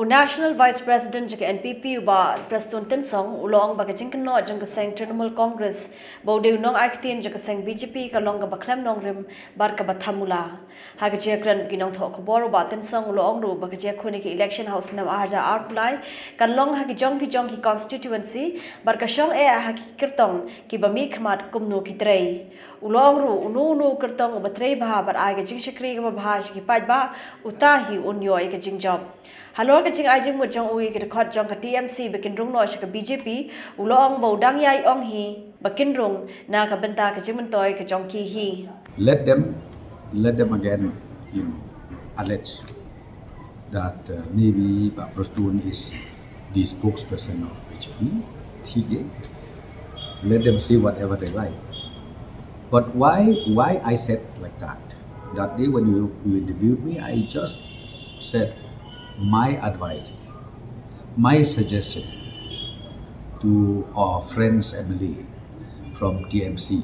National Vice President jaka NPP uba Prestone tin song ulong baga jingkno jangka seng Trinamool Congress baude unong aiktin jaka seng BJP kalong ga baklam nongrim bar ka bathamula haga jekran ginong tho khobor uba tin song ulong ru baga jekhone ki election house nam arja outline kalong hagi jongki constituency bar ka shong e hagi kirtong ki bami khmat kumno ki trei ulong ru unu kirtong uba trei bha bar ai ga jingshakri ga bha ki pajba utahi unyo ai ga jingjom Halor kacing Jingmut jong ui ke khot jong ka TMC bakin Rung Noh Sha ka BJP ulong bau dang yai ong hi bakin rung na ka benta ka Jingmut ka jong ki hi. Let them again, allege that maybe Prestone is the spokesperson of BJP. Okay. Let them say whatever they like. But why I said like that? That day when you interviewed me, I just said my advice, my suggestion to our friends MLA from TMC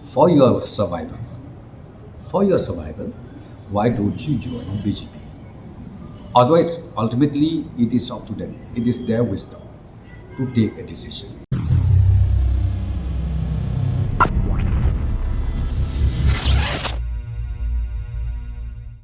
for your survival, why don't you join BJP? Otherwise, ultimately, it is up to them. It is their wisdom to take a decision.